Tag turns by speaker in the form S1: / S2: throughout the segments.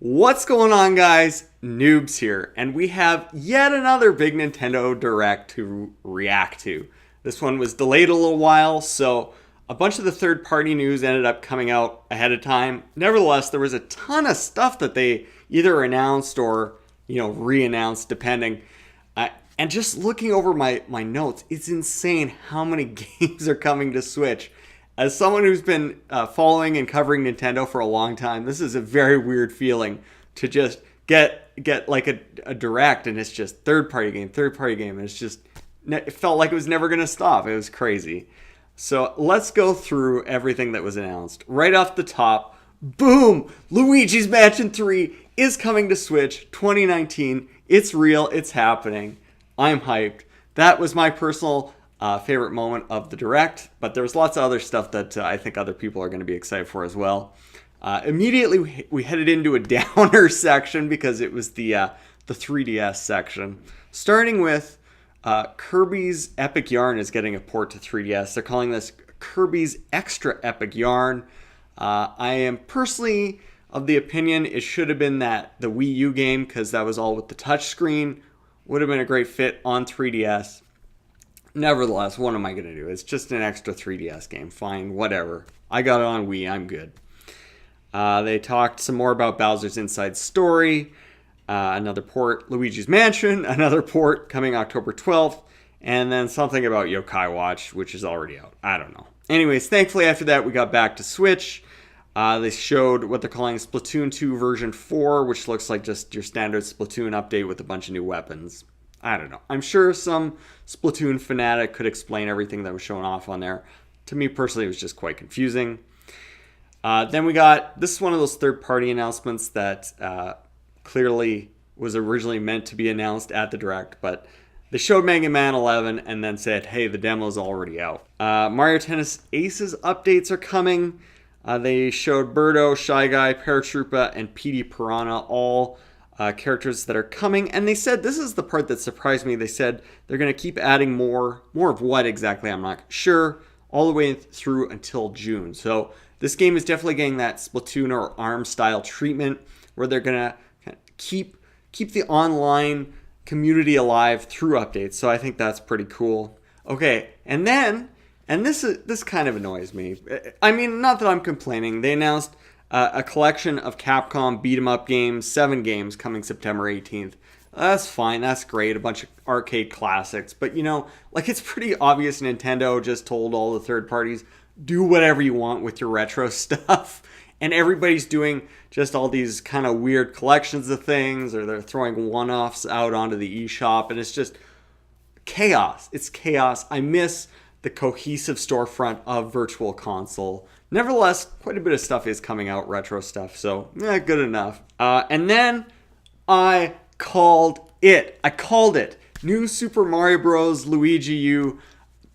S1: What's going on, guys? Noobs here, and we have yet another big Nintendo Direct to react to. This one was delayed a little while, so a bunch of the third-party news ended up coming out ahead of time. Nevertheless, there was a ton of stuff that they either announced or, re-announced, depending. And just looking over my notes, it's insane how many games are coming to Switch. As someone who's been following and covering Nintendo for a long time, this is a very weird feeling to just get like a direct and it's just third party game, and it's just, it felt like it was never going to stop. It was crazy. So let's go through everything that was announced. Right off the top, boom! Luigi's Mansion 3 is coming to Switch 2019. It's real, it's happening. I'm hyped. That was my personal favorite moment of the Direct, but there was lots of other stuff that I think other people are going to be excited for as well. Immediately, we headed into a downer section because it was the 3DS section. Starting with Kirby's Epic Yarn is getting a port to 3DS. They're calling this Kirby's Extra Epic Yarn. I am personally of the opinion it should have been the Wii U game because that was all with the touchscreen. Would have been a great fit on 3DS. Nevertheless, what am I going to do? It's just an extra 3DS game. Fine, whatever. I got it on Wii. I'm good. They talked some more about Bowser's Inside Story. Another port, Luigi's Mansion. Another port coming October 12th. And then something about Yokai Watch, which is already out. I don't know. Anyways, thankfully after that, we got back to Switch. They showed what they're calling Splatoon 2 version 4, which looks like just your standard Splatoon update with a bunch of new weapons. I don't know. I'm sure some Splatoon fanatic could explain everything that was shown off on there. To me personally, it was just quite confusing. Then we got, this is one of those third-party announcements that clearly was originally meant to be announced at the Direct, but they showed Mega Man 11 and then said, hey, the demo's already out. Mario Tennis Aces updates are coming. They showed Birdo, Shy Guy, Paratroopa, and Petey Pirahna, all characters that are coming. And they said, this is the part that surprised me, they said they're going to keep adding more of what exactly, I'm not sure, all the way through until June. So this game is definitely getting that Splatoon or ARM style treatment where they're going to keep the online community alive through updates. So I think that's pretty cool. Okay, and then, and this kind of annoys me. I mean, not that I'm complaining. They announced a collection of Capcom beat-em-up games, 7 games coming September 18th. That's fine, that's great, a bunch of arcade classics. But, it's pretty obvious Nintendo just told all the third parties, do whatever you want with your retro stuff. And everybody's doing just all these kind of weird collections of things, or they're throwing one-offs out onto the eShop, and it's just chaos. It's chaos. I miss the cohesive storefront of Virtual Console. Nevertheless, quite a bit of stuff is coming out, retro stuff, so good enough. And then I called it. New Super Mario Bros. Luigi U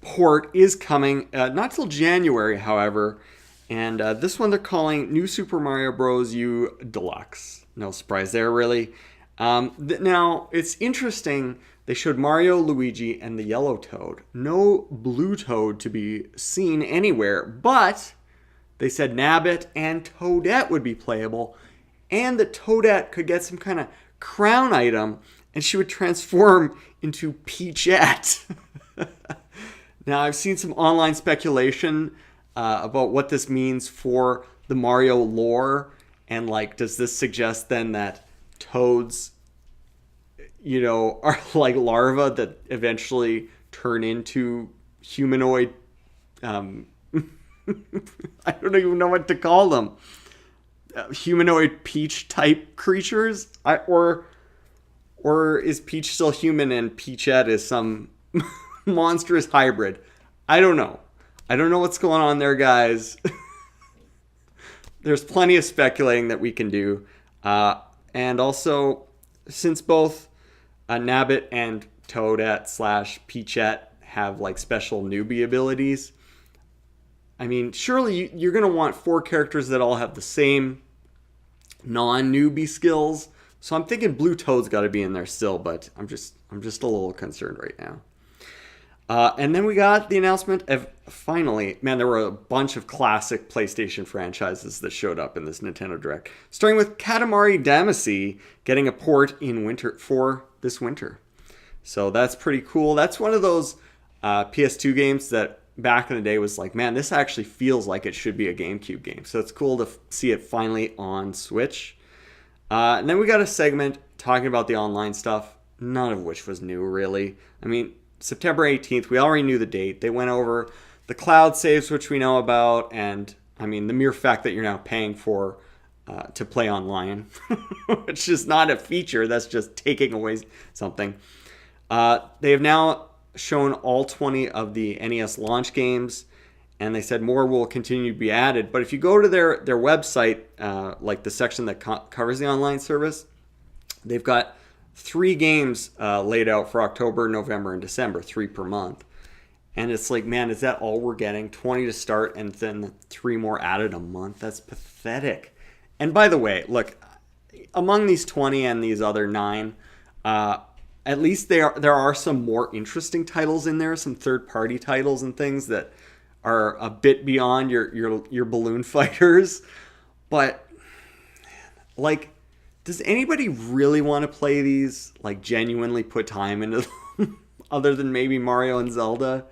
S1: port is coming, not till January, however. And this one they're calling New Super Mario Bros. U Deluxe. No surprise there, really. Now, it's interesting. They showed Mario, Luigi, and the yellow Toad. No blue Toad to be seen anywhere, but they said Nabbit and Toadette would be playable, and that Toadette could get some kind of crown item, and she would transform into Peachette. Now, I've seen some online speculation about what this means for the Mario lore, and does this suggest then that Toads are like larvae that eventually turn into humanoid, I don't even know what to call them, humanoid Peach type creatures, or is Peach still human and Peachette is some monstrous hybrid? I don't know what's going on there, guys. There's plenty of speculating that we can do, and also since both Nabbit and Toadette / Peachette have special newbie abilities. I mean, surely you're going to want 4 characters that all have the same non-newbie skills. So I'm thinking Blue Toad's got to be in there still, but I'm just a little concerned right now. And then we got the announcement of finally, man, there were a bunch of classic PlayStation franchises that showed up in this Nintendo Direct, starting with Katamari Damacy getting a port in winter for this winter. So that's pretty cool. That's one of those PS2 games that back in the day was like, man, this actually feels like it should be a GameCube game. So it's cool to see it finally on Switch. And then we got a segment talking about the online stuff, none of which was new, really. I mean, September 18th, we already knew the date. They went over the cloud saves, which we know about, and I mean, the mere fact that you're now paying for to play online, which is not a feature, that's just taking away something. They have now shown all 20 of the NES launch games, and they said more will continue to be added. But if you go to their website, like the section that covers the online service, they've got 3 games laid out for October, November, and December, 3 per month. And it's like, man, is that all we're getting? 20 to start and then 3 more added a month? That's pathetic. And by the way, look, among these 20 and these other 9, at least there are some more interesting titles in there, some third-party titles and things that are a bit beyond your balloon fighters. But, like, does anybody really want to play these, like, genuinely put time into them, other than maybe Mario and Zelda?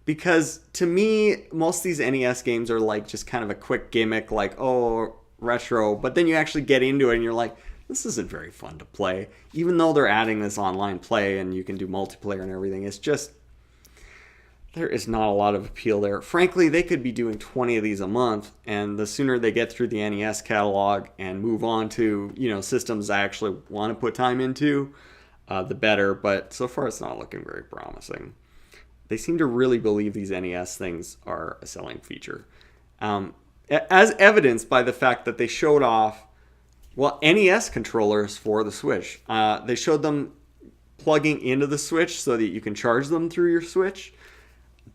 S1: Because to me, most of these NES games are like just kind of a quick gimmick, like, oh, retro. But then you actually get into it and you're like, this isn't very fun to play. Even though they're adding this online play and you can do multiplayer and everything, it's just, there is not a lot of appeal there. Frankly, they could be doing 20 of these a month, and the sooner they get through the NES catalog and move on to, systems I actually want to put time into, the better. But so far, it's not looking very promising. They seem to really believe these NES things are a selling feature. As evidenced by the fact that they showed off, NES controllers for the Switch. They showed them plugging into the Switch so that you can charge them through your Switch.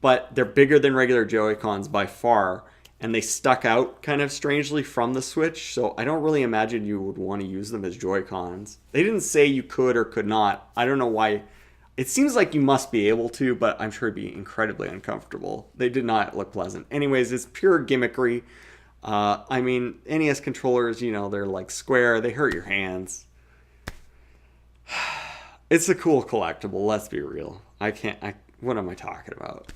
S1: But they're bigger than regular Joy-Cons by far. And they stuck out kind of strangely from the Switch. So I don't really imagine you would want to use them as Joy-Cons. They didn't say you could or could not. I don't know why. It seems like you must be able to, but I'm sure it'd be incredibly uncomfortable. They did not look pleasant. Anyways, it's pure gimmickry. I mean, NES controllers, they're like square. They hurt your hands. It's a cool collectible, let's be real. What am I talking about?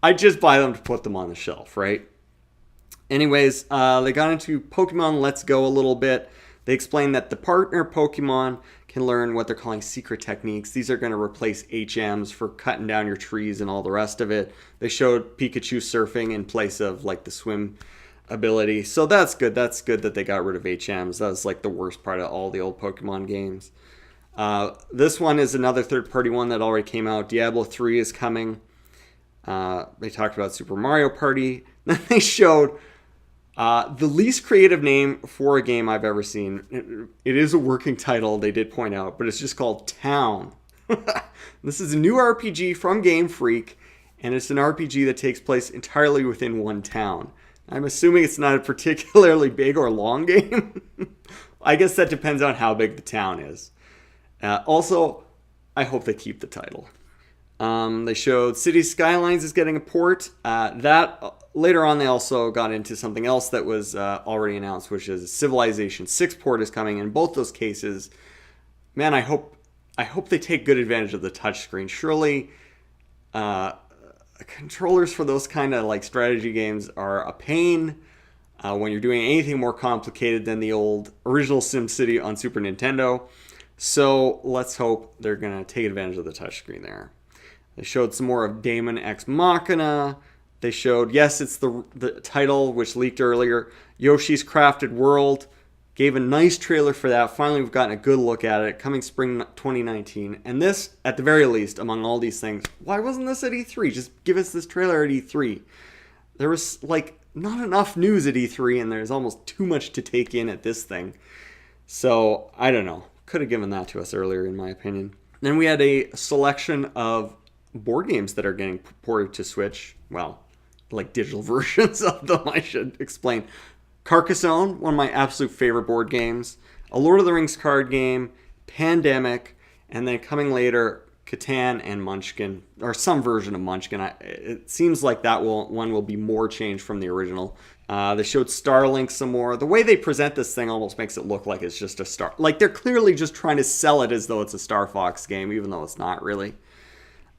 S1: I just buy them to put them on the shelf, right? Anyways, they got into Pokemon Let's Go a little bit. They explained that the partner Pokemon can learn what they're calling secret techniques. These are going to replace HMs for cutting down your trees and all the rest of it. They showed Pikachu surfing in place of like the swim ability. So that's good. That's good that they got rid of HMs. That was like the worst part of all the old Pokemon games. This one is another third-party one that already came out. Diablo 3 is coming. They talked about Super Mario Party. Then they showed the least creative name for a game I've ever seen. It is a working title, they did point out, but it's just called Town. This is a new RPG from GameFreak, and it's an RPG that takes place entirely within one town. I'm assuming it's not a particularly big or long game. I guess that depends on how big the town is. Also, I hope they keep the title. They showed City Skylines is getting a port. Later on, they also got into something else that was already announced, which is Civilization 6 port is coming. In both those cases, man, I hope they take good advantage of the touchscreen. Surely, controllers for those kind of like strategy games are a pain when you're doing anything more complicated than the old original SimCity on Super Nintendo. So let's hope they're gonna take advantage of the touchscreen there. They showed some more of Daemon X Machina. They showed, yes, it's the title, which leaked earlier, Yoshi's Crafted World. Gave a nice trailer for that. Finally, we've gotten a good look at it. Coming spring 2019. And this, at the very least, among all these things, why wasn't this at E3? Just give us this trailer at E3. There was, like, not enough news at E3, and there's almost too much to take in at this thing. So, I don't know. Could have given that to us earlier, in my opinion. Then we had a selection of board games that are getting ported to Switch. Well, like digital versions of them, I should explain. Carcassonne, one of my absolute favorite board games. A Lord of the Rings card game. Pandemic. And then coming later, Catan and Munchkin, or some version of Munchkin. It seems like that one will be more changed from the original. They showed Starlink some more. The way they present this thing almost makes it look like it's just a Star... Like, they're clearly just trying to sell it as though it's a Star Fox game, even though it's not really.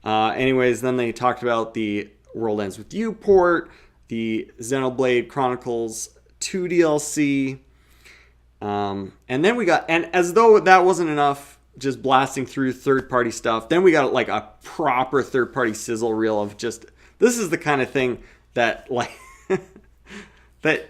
S1: Anyways, then they talked about the World Ends With You port, the Xenoblade Chronicles 2 DLC, and then we got... And as though that wasn't enough, just blasting through third-party stuff, then we got like a proper third-party sizzle reel of just... This is the kind of thing that, like... that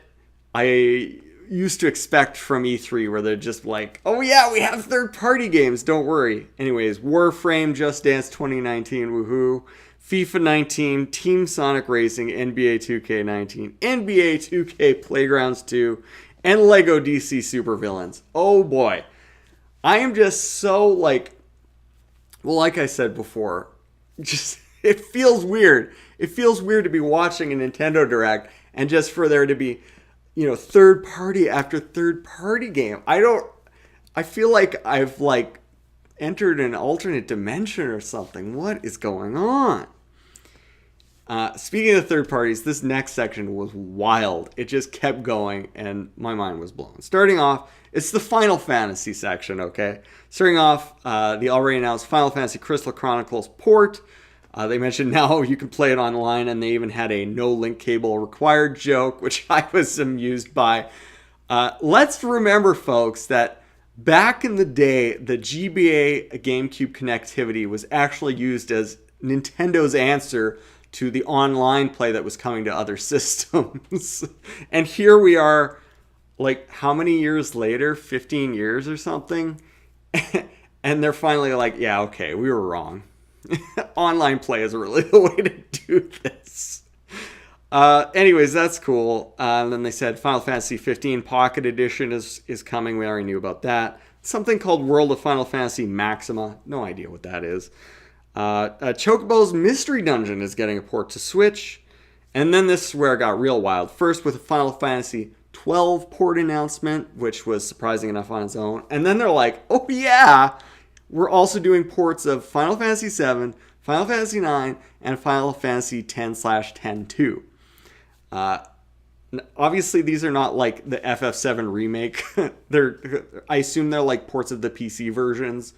S1: I used to expect from E3, where they're just like, oh yeah, we have third-party games, don't worry. Anyways, Warframe, Just Dance 2019, woohoo. FIFA 19, Team Sonic Racing, NBA 2K19, NBA 2K Playgrounds 2, and Lego DC Supervillains. Oh boy. I am just so like, well, like I said before, just, it feels weird. It feels weird to be watching a Nintendo Direct and just for there to be, you know, third party after third party game. I feel like I've like entered an alternate dimension or something. What is going on? Speaking of third parties, this next section was wild. It just kept going and my mind was blown. Starting off, it's the Final Fantasy section, okay? Starting off, the already announced Final Fantasy Crystal Chronicles port. They mentioned now you can play it online, and they even had a no link cable required joke, which I was amused by. Let's remember, folks, that back in the day, the GBA GameCube connectivity was actually used as Nintendo's answer to the online play that was coming to other systems. And here we are, like, how many years later? 15 years or something? And they're finally like, yeah, okay, we were wrong. Online play is really the way to do this. Anyways, that's cool. And then they said Final Fantasy 15 Pocket Edition is coming. We already knew about that. Something called World of Final Fantasy Maxima. No idea what that is. Chocobo's Mystery Dungeon is getting a port to Switch. And then this is where it got real wild. First with a Final Fantasy 12 port announcement, which was surprising enough on its own. And then they're like, oh yeah, we're also doing ports of Final Fantasy 7, Final Fantasy 9, and Final Fantasy 10/10-2. Obviously, these are not like the FF7 remake. I assume they're like ports of the PC versions.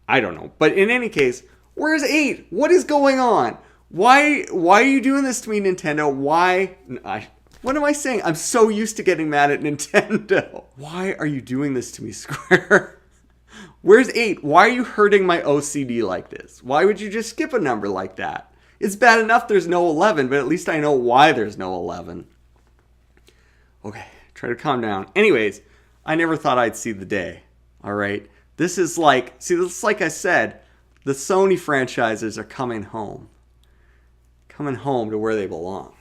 S1: I don't know. But in any case, where's 8? What is going on? Why are you doing this to me, Nintendo? What am I saying? I'm so used to getting mad at Nintendo. Why are you doing this to me, Square? Where's 8? Why are you hurting my OCD like this? Why would you just skip a number like that? It's bad enough there's no 11, but at least I know why there's no 11. Okay, try to calm down. Anyways, I never thought I'd see the day. All right? This is like I said, the Sony franchises are coming home. Coming home to where they belong.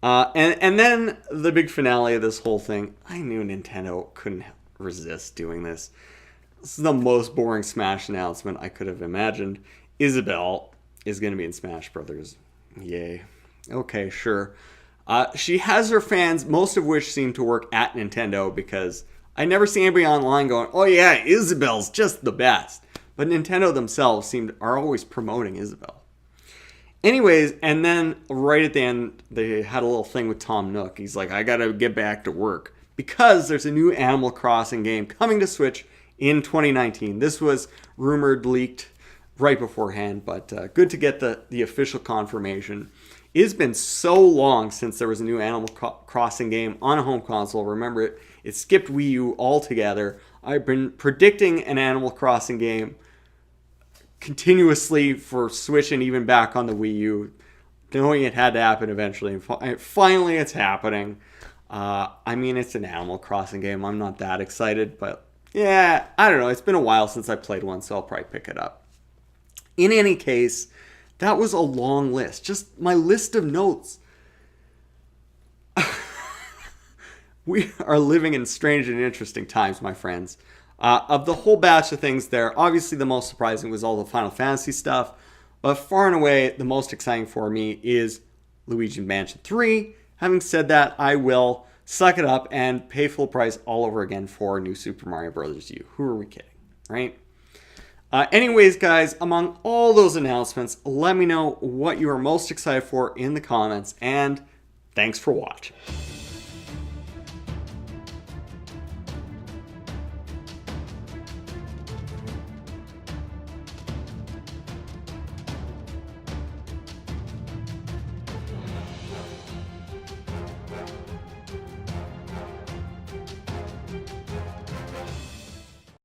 S1: And then the big finale of this whole thing. I knew Nintendo couldn't resist doing this. This is the most boring Smash announcement I could have imagined. Isabelle is going to be in Smash Brothers. Yay. Okay, sure. She has her fans, most of which seem to work at Nintendo, because I never see anybody online going, oh yeah, Isabelle's just the best. But Nintendo themselves are always promoting Isabelle. Anyways, and then right at the end, they had a little thing with Tom Nook. He's like, I gotta get back to work. Because there's a new Animal Crossing game coming to Switch in 2019. This was rumored, leaked right beforehand, but good to get the official confirmation. It's been so long since there was a new Animal Crossing game on a home console. Remember, it skipped Wii U altogether. I've been predicting an Animal Crossing game continuously for Switch and even back on the Wii U, knowing it had to happen eventually. And finally, it's happening. I mean, it's an Animal Crossing game. I'm not that excited, but yeah, I don't know. It's been a while since I played one, so I'll probably pick it up. In any case, that was a long list. Just my list of notes. We are living in strange and interesting times, my friends. Of the whole batch of things there, obviously the most surprising was all the Final Fantasy stuff. But far and away, the most exciting for me is Luigi Mansion 3. Having said that, I will suck it up and pay full price all over again for New Super Mario Bros. U. Who are we kidding, right? Anyways, guys, among all those announcements, let me know what you are most excited for in the comments, and thanks for watching.